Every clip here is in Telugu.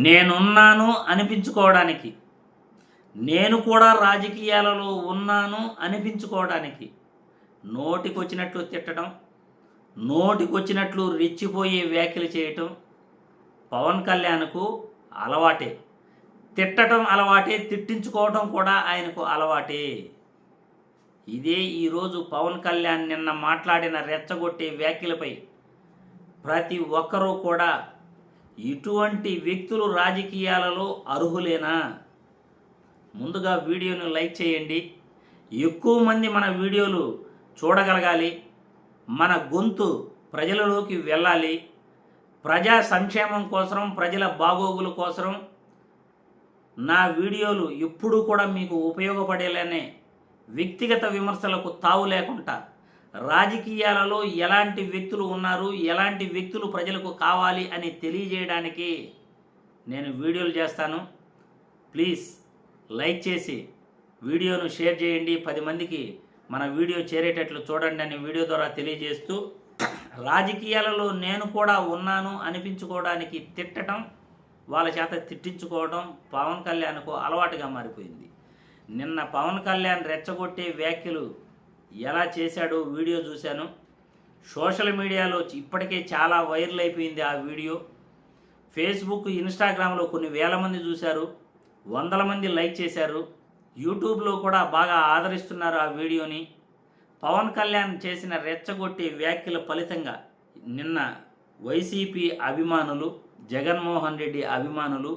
నేనున్నాను అనిపించుకోవడానికి, నేను కూడా రాజకీయాలలో ఉన్నాను అనిపించుకోవడానికి నోటికొచ్చినట్లు తిట్టడం, నోటికొచ్చినట్లు రెచ్చిపోయే వ్యాఖ్యలు చేయటం పవన్ కళ్యాణ్కు అలవాటే. తిట్టడం అలవాటే, తిట్టించుకోవడం కూడా ఆయనకు అలవాటే. ఇదే ఈరోజు పవన్ కళ్యాణ్ నిన్న మాట్లాడిన రెచ్చగొట్టే వ్యాఖ్యలపై ప్రతి ఒక్కరూ కూడా ఇటువంటి వ్యక్తులు రాజకీయాలలో అర్హులేనా? ముందుగా వీడియోను లైక్ చేయండి. ఎక్కువ మంది మన వీడియోలు చూడగలగాలి. మన గొంతు ప్రజలలోకి వెళ్ళాలి. ప్రజా సంక్షేమం కోసం, ప్రజల బాగోగుల కోసం నా వీడియోలు ఎప్పుడూ కూడా మీకు ఉపయోగపడేలానే, వ్యక్తిగత విమర్శలకు తావు లేకుండా రాజకీయాలలో ఎలాంటి వ్యక్తులు ఉన్నారు, ఎలాంటి వ్యక్తులు ప్రజలకు కావాలి అని తెలియజేయడానికి నేను వీడియోలు చేస్తాను. ప్లీజ్ లైక్ చేసి వీడియోను షేర్ చేయండి. 10 మందికి మన వీడియో చేరేటట్లు చూడండి అని వీడియో ద్వారా తెలియజేస్తూ, రాజకీయాలలో నేను కూడా ఉన్నాను అనిపించుకోవడానికి తిట్టడం, వాళ్ళ చేత తిట్టించుకోవడం పవన్ కళ్యాణ్కు అలవాటుగా మారిపోయింది. నిన్న పవన్ కళ్యాణ్ రెచ్చగొట్టే వ్యాఖ్యలు ఎలా చేశాడో వీడియో చూశాను. సోషల్ మీడియాలో ఇప్పటికే చాలా వైరల్ అయిపోయింది ఆ వీడియో. ఫేస్బుక్, ఇన్స్టాగ్రామ్లో కొన్ని వేల మంది చూశారు, వందల మంది లైక్ చేశారు. యూట్యూబ్లో కూడా బాగా ఆదరిస్తున్నారు ఆ వీడియోని. పవన్ కళ్యాణ్ చేసిన రెచ్చగొట్టే వ్యాఖ్యల ఫలితంగా నిన్న వైసీపీ అభిమానులు, జగన్మోహన్ రెడ్డి అభిమానులు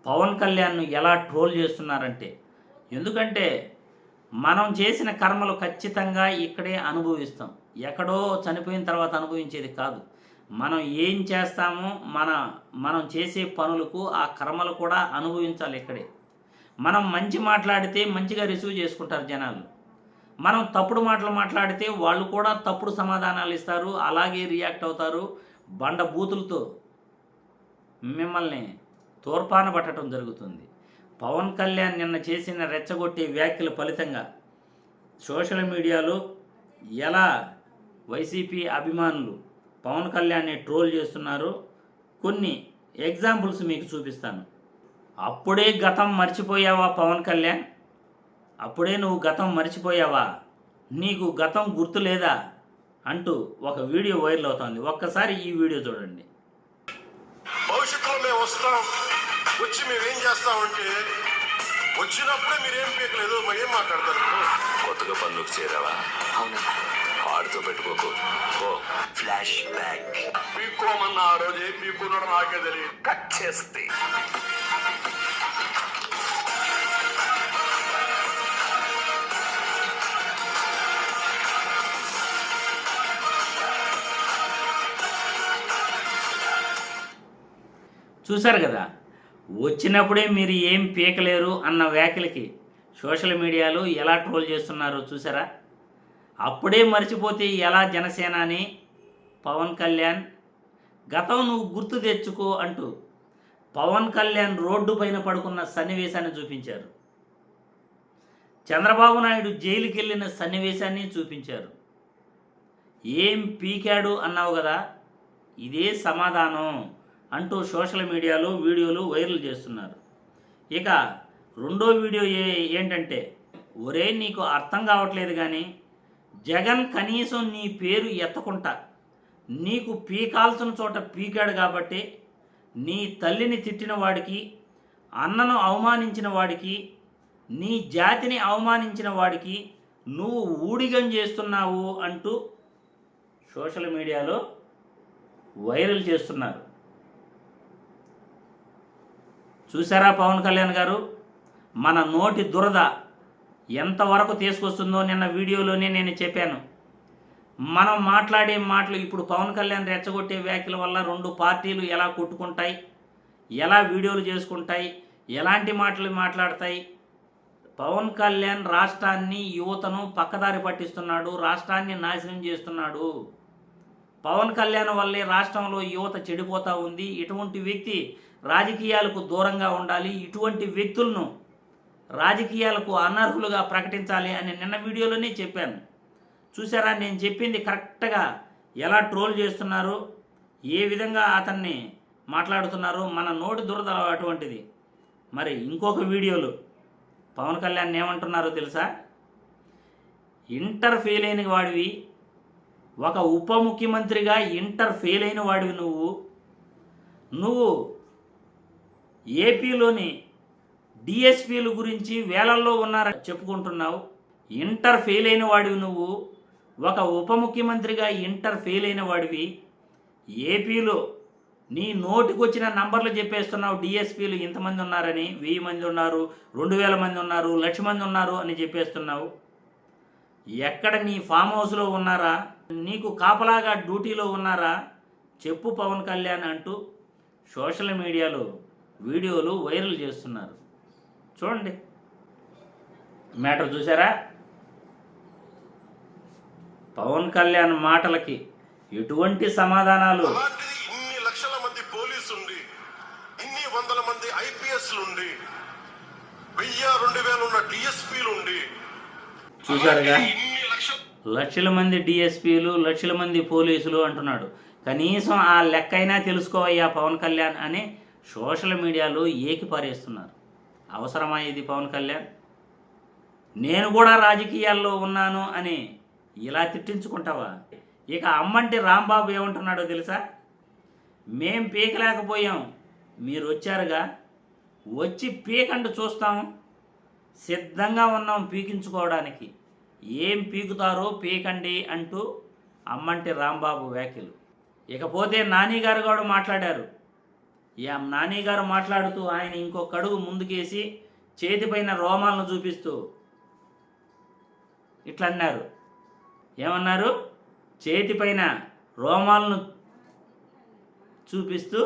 పవన్ కళ్యాణ్ను ఎలా ట్రోల్ చేస్తున్నారంటే, ఎందుకంటే మనం చేసిన కర్మలు ఖచ్చితంగా ఇక్కడే అనుభవిస్తాం. ఎక్కడో చనిపోయిన తర్వాత అనుభవించేది కాదు. మనం ఏం చేస్తామో మనం చేసే పనులకు ఆ కర్మలు కూడా అనుభవించాలి ఇక్కడే. మనం మంచి మాట్లాడితే మంచిగా రిసీవ్ చేసుకుంటారు జనాలు. మనం తప్పుడు మాటలు మాట్లాడితే వాళ్ళు కూడా తప్పుడు సమాధానాలు ఇస్తారు, అలాగే రియాక్ట్ అవుతారు. బండ బూతులతో మిమ్మల్ని తోర్పాన పట్టడం జరుగుతుంది. పవన్ కళ్యాణ్ నిన్న చేసిన రెచ్చగొట్టే వ్యాఖ్యల ఫలితంగా సోషల్ మీడియాలో ఎలా వైసీపీ అభిమానులు పవన్ కళ్యాణ్ని ట్రోల్ చేస్తున్నారో కొన్ని ఎగ్జాంపుల్స్ మీకు చూపిస్తాను. అప్పుడే గతం మర్చిపోయావా పవన్ కళ్యాణ్? అప్పుడే నువ్వు గతం మర్చిపోయావా? నీకు గతం గుర్తు లేదా అంటూ ఒక వీడియో వైరల్ అవుతోంది. ఒక్కసారి ఈ వీడియో చూడండి. భవిష్యత్తులో మేము వస్తాం, వచ్చి మేమేం చేస్తామంటే, వచ్చినప్పుడే మీరేం పీకలేదు, మరి ఏం మాట్లాడతారు? కొత్తగా పనులకు చేరావా? అవునా, ఆడుతూ పెట్టుకోకు. Flash back. పీక్కోమన్న ఆ రోజు ఏం పీక్కున్నాడో నాకే తెలియదు. కట్ చేస్తే చూశారు కదా, వచ్చినప్పుడే మీరు ఏం పీకలేరు అన్న వ్యాఖ్యలకి సోషల్ మీడియాలో ఎలా ట్రోల్ చేస్తున్నారో చూసారా? అప్పుడే మర్చిపోతే ఎలా జనసేనాని పవన్ కళ్యాణ్? గతం నువ్వు గుర్తు తెచ్చుకో అంటూ పవన్ కళ్యాణ్ రోడ్డు పైన పడుకున్న సన్నివేశాన్ని చూపించారు. చంద్రబాబు నాయుడు జైలుకి వెళ్ళిన సన్నివేశాన్ని చూపించారు. ఏం పీకాడు అన్నావు కదా, ఇదే సమాధానం అంటూ సోషల్ మీడియాలో వీడియోలు వైరల్ చేస్తున్నారు. ఇక రెండో వీడియో ఏంటంటే, ఒరే నీకు అర్థం కావట్లేదు కానీ జగన్ కనీసం నీ పేరు ఎత్తకుంటా నీకు పీకాల్సిన చోట పీకాడు కాబట్టి నీ తల్లిని తిట్టిన వాడికి, అన్నను అవమానించిన వాడికి, నీ జాతిని అవమానించిన వాడికి నువ్వు ఊడిగం చేస్తున్నావు అంటూ సోషల్ మీడియాలో వైరల్ చేస్తున్నారు. చూసారా పవన్ కళ్యాణ్ గారు, మన నోటి దురద ఎంతవరకు తీసుకొస్తుందో నిన్న వీడియోలోనే నేను చెప్పాను. మనం మాట్లాడే మాటలు ఇప్పుడు పవన్ కళ్యాణ్ రెచ్చగొట్టే వ్యాఖ్యల వల్ల 2 పార్టీలు ఎలా కొట్టుకుంటాయి, ఎలా వీడియోలు చేసుకుంటాయి, ఎలాంటి మాటలు మాట్లాడతాయి. పవన్ కళ్యాణ్ రాష్ట్రాన్ని, యువతను పక్కదారి పట్టిస్తున్నాడు, రాష్ట్రాన్ని నాశనం చేస్తున్నాడు. పవన్ కళ్యాణ్ వల్లే రాష్ట్రంలో యువత చెడిపోతూ ఉంది. ఇటువంటి వ్యక్తి రాజకీయాలకు దూరంగా ఉండాలి. ఇటువంటి వ్యక్తులను రాజకీయాలకు అనర్హులుగా ప్రకటించాలి అని నిన్న వీడియోలోనే చెప్పాను. చూసారా, నేను చెప్పింది కరెక్ట్గా ఎలా ట్రోల్ చేస్తున్నారు, ఏ విధంగా అతన్ని మాట్లాడుతున్నారు. మన నోటి దురద అటువంటిది. మరి ఇంకొక వీడియోలో పవన్ కళ్యాణ్ ఏమంటున్నారో తెలుసా? ఇంటర్ ఫెయిల్ అయిన వాడివి, ఒక ఉప ముఖ్యమంత్రిగా ఇంటర్ ఫెయిల్ అయిన వాడివి నువ్వు ఏపీలోని డిఎస్పీల గురించి వేలల్లో ఉన్నారని చెప్పుకుంటున్నావు. ఇంటర్ ఫెయిల్ అయిన వాడివి నువ్వు, ఒక ఉప ముఖ్యమంత్రిగా ఇంటర్ ఫెయిల్ అయిన వాడివి. ఏపీలో నీ నోటికి వచ్చిన నంబర్లు చెప్పేస్తున్నావు. డిఎస్పీలు ఇంతమంది ఉన్నారని, 1000 మంది ఉన్నారు, 2000 మంది ఉన్నారు, 1,00,000 మంది ఉన్నారు అని చెప్పేస్తున్నావు. ఎక్కడ నీ ఫామ్ హౌస్లో ఉన్నారా? నీకు కాపలాగా డ్యూటీలో ఉన్నారా? చెప్పు పవన్ కళ్యాణ్ అంటూ సోషల్ మీడియాలో వీడియోలు వైరల్ చేస్తున్నారు. చూడండి, మ్యాటర్ చూసారా? పవన్ కళ్యాణ్ మాటలకి ఎటువంటి సమాధానాలు? అలాంటిది ఇన్ని లక్షల మంది పోలీసుండి, ఇన్ని వందల మంది ఐపీఎస్లుండి, 1000-2000 ఉన్న డిఎస్పీలుండి, చూసారుగా, ఇన్ని లక్షల మంది డిఎస్పీలు, లక్షల మంది పోలీసులు అంటున్నాడు. కనీసం ఆ లెక్క అయినా తెలుసుకోవయ్యా పవన్ కళ్యాణ్ అని సోషల్ మీడియాలో ఏకిపారేస్తున్నారు. అవసరమా ఇది పవన్ కళ్యాణ్? నేను కూడా రాజకీయాల్లో ఉన్నాను అని ఇలా తిట్టించుకుంటావా? ఇక అమ్మంటి రాంబాబు ఏమంటున్నాడో తెలుసా? మేం పీకలేకపోయాం, మీరు వచ్చారుగా, వచ్చి పీకండి చూస్తాం, సిద్ధంగా ఉన్నాం పీకించుకోవడానికి, ఏం పీకుతారో పీకండి అంటూ అమ్మంటి రాంబాబు వ్యాఖ్యలు. ఇకపోతే నాని గారు కూడా మాట్లాడారు. నాని గారు మాట్లాడుతూ ఆయన ఇంకొక అడుగు ముందుకేసి చేతిపైన రోమాలను చూపిస్తూ ఇట్లా అన్నారు. ఏమన్నారు? చేతిపైన రోమాలను చూపిస్తూ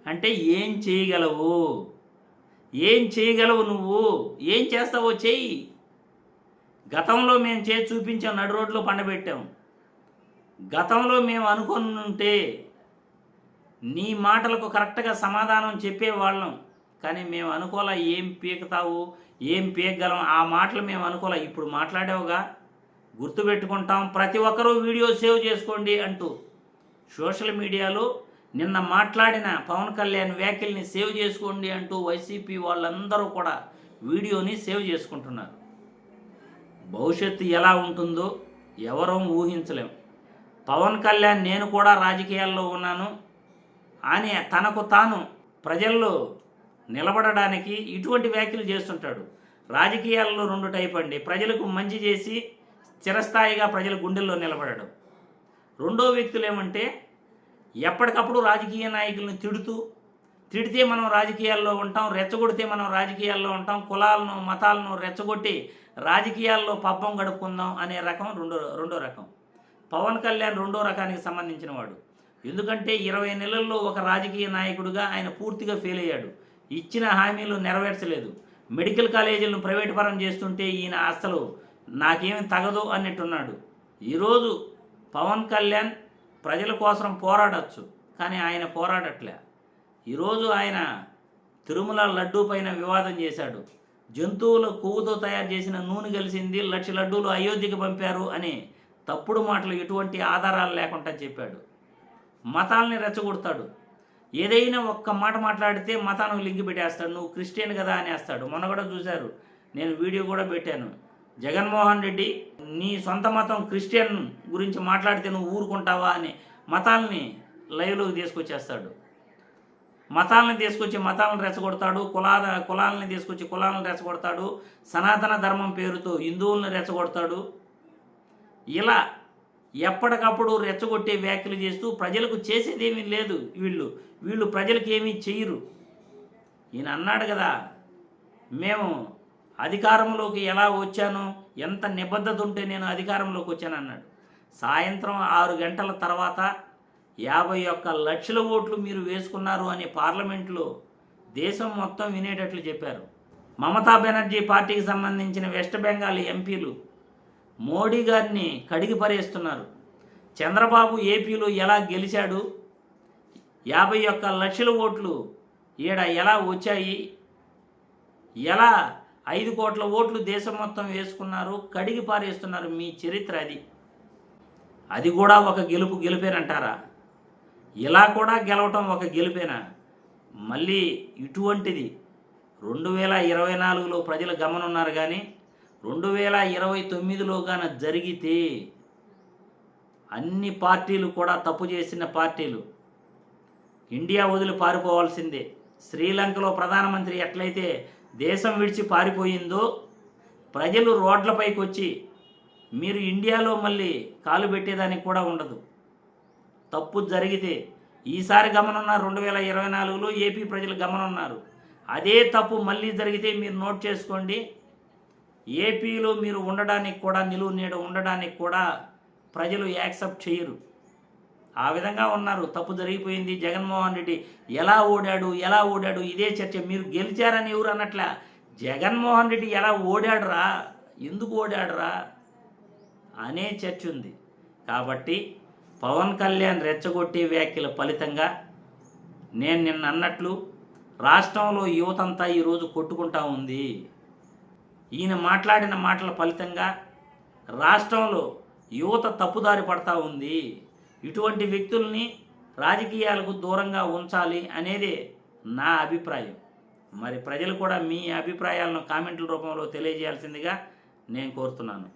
అంటే ఏం చేయగలవు, ఏం చేయగలవు నువ్వు, ఏం చేస్తావో చెయ్యి. గతంలో మేము చేసి చూపించాం, నడు రోడ్లో పండబెట్టాం. గతంలో మేము అనుకుని ఉంటే నీ మాటలకు కరెక్ట్గా సమాధానం చెప్పేవాళ్ళం. కానీ మేము అనుకోలే, ఏం పీకుతావు, ఏం పీకగలం, ఆ మాటలు మేము అనుకోలే. ఇప్పుడు మాట్లాడావుగా, గుర్తుపెట్టుకుంటాం, ప్రతి ఒక్కరూ వీడియో సేవ్ చేసుకోండి అంటూ సోషల్ మీడియాలో నిన్న మాట్లాడిన పవన్ కళ్యాణ్ వ్యాఖ్యల్ని సేవ్ చేసుకోండి అంటూ వైసీపీ వాళ్ళందరూ కూడా వీడియోని సేవ్ చేసుకుంటున్నారు. భవిష్యత్తు ఎలా ఉంటుందో ఎవరూ ఊహించలేం. పవన్ కళ్యాణ్ నేను కూడా రాజకీయాల్లో ఉన్నాను అని తనకు తాను ప్రజల్లో నిలబడడానికి ఇటువంటి వ్యాఖ్యలు చేస్తుంటాడు. రాజకీయాల్లో 2 టైప్ అండి. ప్రజలకు మంచి చేసి చిరస్థాయిగా ప్రజల గుండెల్లో నిలబడడం. రెండో వ్యక్తులు ఏమంటే ఎప్పటికప్పుడు రాజకీయ నాయకులను తిడితే మనం రాజకీయాల్లో ఉంటాం, రెచ్చగొడితే మనం రాజకీయాల్లో ఉంటాం, కులాలను మతాలను రెచ్చగొట్టి రాజకీయాల్లో పబ్బం గడుపుకుందాం అనే రకం రెండో రకం. పవన్ కళ్యాణ్ రెండో రకానికి సంబంధించిన వాడు. ఎందుకంటే 20 నెలల్లో ఒక రాజకీయ నాయకుడిగా ఆయన పూర్తిగా ఫెయిల్ అయ్యాడు. ఇచ్చిన హామీలు నెరవేర్చలేదు. మెడికల్ కాలేజీలను ప్రైవేట్ పరం చేస్తుంటే ఈయన అసలు నాకేమి తగదు అన్నట్టున్నాడు. ఈరోజు పవన్ కళ్యాణ్ ప్రజల కోసం పోరాడచ్చు, కానీ ఆయన పోరాడట్లే. ఈరోజు ఆయన తిరుమల లడ్డూ పైన వివాదం చేశాడు. జంతువుల కొవ్వుతో తయారు చేసిన నూనె కలిసింది, 1,00,000 లడ్డూలు అయోధ్యకి పంపారు అని తప్పుడు మాటలు ఎటువంటి ఆధారాలు లేకుండా చెప్పాడు. మతాల్ని రెచ్చగొడతాడు. ఏదైనా ఒక్క మాట మాట్లాడితే మతానికి లింక్ పెట్టేస్తాడు. నువ్వు క్రిస్టియన్ కదా అనేస్తాడు. మొన్న కూడా చూశారు, నేను వీడియో కూడా పెట్టాను. జగన్మోహన్ రెడ్డి నీ సొంత మతం క్రిస్టియన్ గురించి మాట్లాడితే నువ్వు ఊరుకుంటావా అని మతాల్ని లైవ్లోకి తీసుకొచ్చేస్తాడు. మతాలను తీసుకొచ్చి మతాలను రెచ్చగొడతాడు, కులాలను తీసుకొచ్చి కులాలను రెచ్చగొడతాడు, సనాతన ధర్మం పేరుతో హిందువులను రెచ్చగొడతాడు. ఇలా ఎప్పటికప్పుడు రెచ్చగొట్టే వ్యాఖ్యలు చేస్తూ ప్రజలకు చేసేదేమీ లేదు. వీళ్ళు ప్రజలకు ఏమీ చెయ్యరు. ఈయన అన్నాడు కదా, మేము అధికారంలోకి ఎలా వచ్చానో, ఎంత నిబద్ధత ఉంటే నేను అధికారంలోకి వచ్చాను అన్నాడు. సాయంత్రం 6 గంటల తర్వాత 51 లక్షల ఓట్లు మీరు వేసుకున్నారు అని పార్లమెంట్లో దేశం మొత్తం వినేటట్లు చెప్పారు. మమతా బెనర్జీ పార్టీకి సంబంధించిన వెస్ట్ బెంగాల్ ఎంపీలు మోడీ గారిని కడిగి పరేస్తున్నారు. చంద్రబాబు ఏపీలో ఎలా గెలిచాడు, 51 లక్షల ఓట్లు ఈడ ఎలా వచ్చాయి, ఎలా 5 కోట్ల ఓట్లు దేశం మొత్తం వేసుకున్నారు, కడిగి పారేస్తున్నారు. మీ చరిత్ర అది కూడా ఒక గెలుపేనంటారా? ఇలా కూడా గెలవటం ఒక గెలిపేనా? మళ్ళీ ఇటువంటిది 2024లో ప్రజలు గమనున్నారు, కానీ 2029లో గాన జరిగితే అన్ని పార్టీలు కూడా తప్పు చేసిన పార్టీలు ఇండియా వదిలి పారిపోవాల్సిందే. శ్రీలంకలో ప్రధానమంత్రి ఎట్లయితే దేశం విడిచి పారిపోయిందో ప్రజలు రోడ్లపైకి వచ్చి మీరు ఇండియాలో మళ్ళీ కాలు పెట్టేదానికి కూడా ఉండదు. తప్పు జరిగితే ఈసారి గమనున్నారు, 2024లో ఏపీ ప్రజలు గమనున్నారు. అదే తప్పు మళ్ళీ జరిగితే మీరు నోట్ చేసుకోండి, ఏపీలో మీరు ఉండడానికి కూడా, నిలువు నీడ ఉండడానికి కూడా ప్రజలు యాక్సెప్ట్ చేయరు. ఆ విధంగా ఉన్నారు. తప్పు జరిగిపోయింది, జగన్మోహన్ రెడ్డి ఎలా ఓడాడు ఇదే చర్చ. మీరు గెలిచారని ఎవరు అన్నట్లా, జగన్మోహన్ రెడ్డి ఎలా ఓడాడురా, ఎందుకు ఓడాడురా అనే చర్చ ఉంది. కాబట్టి పవన్ కళ్యాణ్ రెచ్చగొట్టే వ్యాఖ్యల ఫలితంగా నేను నిన్న అన్నట్లు రాష్ట్రంలో యువతంతా ఈరోజు కొట్టుకుంటా ఉంది. ఈయన మాట్లాడిన మాటల ఫలితంగా రాష్ట్రంలో యువత తప్పుదారి పడతా ఉంది. ఇటువంటి వ్యక్తుల్ని రాజకీయాలకు దూరంగా ఉంచాలి అనేదే నా అభిప్రాయం. మరి ప్రజలు కూడా మీ అభిప్రాయాలను కామెంట్ల రూపంలో తెలియజేయాల్సిందిగా నేను కోరుతున్నాను.